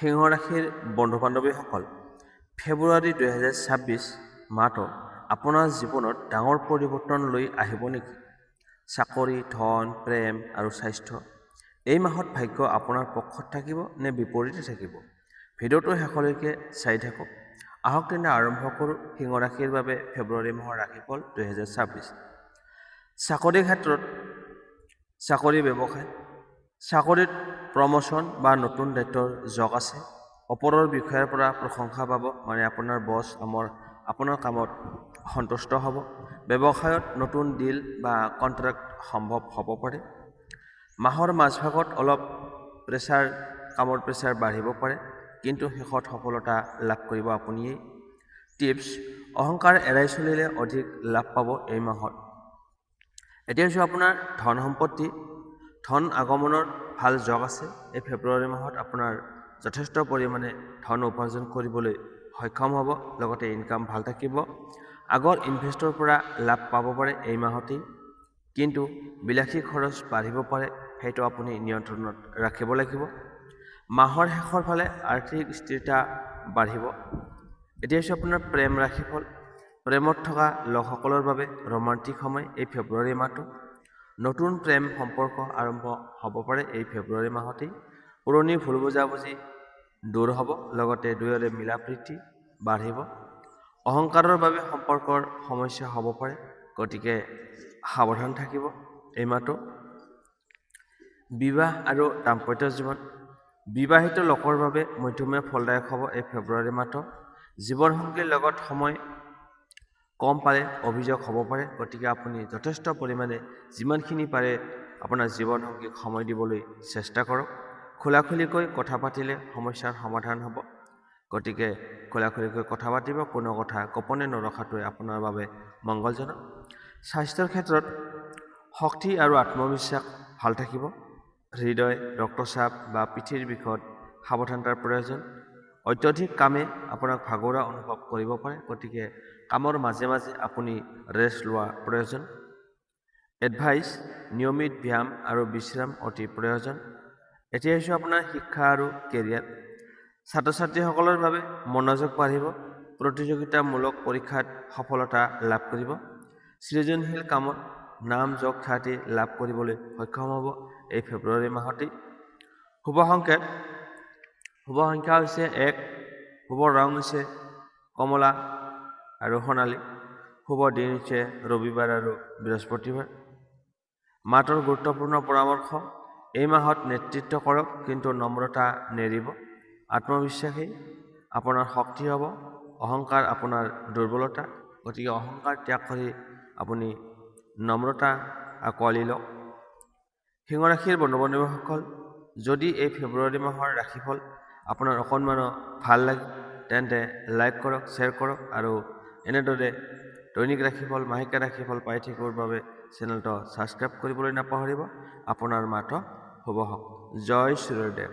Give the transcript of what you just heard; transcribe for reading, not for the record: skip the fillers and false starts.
সিংহ ৰাশিৰ বন্ধু বান্ধৱীসকল, ফেব্ৰুৱাৰী 2026 মাহটো আপোনাৰ জীৱনত ডাঙৰ পৰিৱৰ্তন লৈ আহিব নেকি? চাকৰি, ধন, প্ৰেম আৰু স্বাস্থ্য। এই মাহত ভাগ্য আপোনাৰ পক্ষত থাকিব নে বিপৰীতে থাকিব? ভিডিঅ'টো শেষলৈকে চাই থাকক। আহক তেন্তে আৰম্ভ কৰোঁ সিংহ ৰাশিৰ বাবে ফেব্ৰুৱাৰী মাহৰ ৰাশিফল 2026। চাকৰিৰ ক্ষেত্ৰত, চাকৰি ব্যৱসায়, চাকৰিত প্ৰমোশ্যন বা নতুন দায়িত্বৰ যোগ আছে। ওপৰৰ বিষয়াৰ পৰা প্ৰশংসা পাব, আপোনাৰ বছ আপোনাৰ কামত সন্তুষ্ট হ'ব। ব্যৱসায়ত নতুন ডিল বা কণ্ট্ৰেক্ট সম্ভৱ হ'ব পাৰে। মাহৰ মাজভাগত অলপ কামৰ প্ৰেছাৰ বাঢ়িব পাৰে, কিন্তু শেষত সফলতা লাভ কৰিব আপুনিয়েই। টিপছ: অহংকাৰ এৰাই চলিলে অধিক লাভ পাব এই মাহত। এতিয়া হৈছে আপোনাৰ ধন সম্পত্তি। ধন আগমনৰ ভাল যোগ আছে। এই ফেব্ৰুৱাৰী মাহত আপোনাৰ যথেষ্ট পৰিমাণে ধন উপাৰ্জন কৰিবলৈ সক্ষম হ'ব, লগতে ইনকাম ভাল থাকিব। আগৰ ইনভেষ্টৰ পৰা লাভ পাব পাৰে এই মাহতেই, কিন্তু বিলাসী খৰচ বাঢ়িব পাৰে, সেইটো আপুনি নিয়ন্ত্ৰণত ৰাখিব লাগিব। মাহৰ শেষৰ ফালে আৰ্থিক স্থিৰতা বাঢ়িব। এতিয়া হৈছে আপোনাৰ প্ৰেম ৰাশিফল। প্ৰেমত থকা লোকসকলৰ বাবে ৰোমান্টিক সময় এই ফেব্ৰুৱাৰী মাহটো। নতুন প্ৰেম সম্পৰ্ক আৰম্ভ হ'ব পাৰে এই ফেব্ৰুৱাৰী মাহতেই। পুৰণি ভুল বুজাবুজি দূৰ হ'ব, লগতে দুয়োৰে মিলা প্ৰীতি বাঢ়িব। অহংকাৰৰ বাবে সম্পৰ্কৰ সমস্যা হ'ব পাৰে, গতিকে সাৱধান থাকিব এই মাহটো। বিবাহ আৰু দাম্পত্য জীৱন। বিবাহিত লোকৰ বাবে মধ্যমীয়া ফলদায়ক হ'ব এই ফেব্ৰুৱাৰী মাহটো। জীৱনসংগীৰ লগত সময় কম পালে অভিযোগ হ'ব পাৰে, গতিকে আপুনি যথেষ্ট পৰিমাণে যিমানখিনি পাৰে আপোনাৰ জীৱনসংগীক সময় দিবলৈ চেষ্টা কৰক। খোলাখুলিকৈ কথা পাতিলে সমস্যাৰ সমাধান হ'ব, গতিকে খোলাখুলিকৈ কথা পাতিব। কোনো কথা গোপনে নৰখাটোৱে আপোনাৰ বাবে মংগলজনক। স্বাস্থ্যৰ ক্ষেত্ৰত শক্তি আৰু আত্মবিশ্বাস ভাল থাকিব। হৃদয়, ৰক্তচাপ বা পিঠিৰ বিষত সাৱধানতাৰ প্ৰয়োজন। অত্যধিক কামে আপোনাক ভাগৰুৱা অনুভৱ কৰিব পাৰে, গতিকে কামৰ মাজে মাজে আপুনি ৰেষ্ট লোৱা প্ৰয়োজন। এডভাইচ: নিয়মিত ব্যায়াম আৰু বিশ্ৰাম অতি প্ৰয়োজন। এতিয়া হৈছে আপোনাৰ শিক্ষা আৰু কেৰিয়াৰ। ছাত্ৰ ছাত্ৰীসকলৰ বাবে মনোযোগ বাঢ়িব। প্ৰতিযোগিতামূলক পৰীক্ষাত সফলতা লাভ কৰিব। সৃজনশীল কামত নাম যশ খ্যাতি লাভ কৰিবলৈ সক্ষম হ'ব এই ফেব্ৰুৱাৰী মাহতেই। শুভ সংখ্যা হৈছে 1, শুভ ৰং হৈছে কমলা আৰু সোণালী। শুভ দিন হৈছে ৰবিবাৰ আৰু বৃহস্পতিবাৰ। মাহটোৰ গুৰুত্বপূৰ্ণ পৰামৰ্শ: এই মাহত নেতৃত্ব কৰক, কিন্তু নম্ৰতা নেৰিব। আত্মবিশ্বাসেই আপোনাৰ শক্তি হ'ব, অহংকাৰ আপোনাৰ দুৰ্বলতা, গতিকে অহংকাৰ ত্যাগ কৰি আপুনি নম্ৰতা আঁকোৱালি লওক। সিংহ ৰাশিৰ বন্ধু বান্ধৱীসকল, যদি এই ফেব্ৰুৱাৰী মাহৰ ৰাশিফল আপোনাৰ অকণমানো ভাল লাগে তেন্তে লাইক কৰক, শ্বেয়াৰ কৰক, আৰু এনেদৰে দৈনিক ৰাশিফল, মাহেকীয়া ৰাশিফল পাই থাকিবৰ বাবে চেনেলটো ছাবস্ক্ৰাইব কৰিবলৈ নাপাহৰিব। আপোনাৰ মাহটো শুভ হওক। জয় শ্ৰীদেৱ।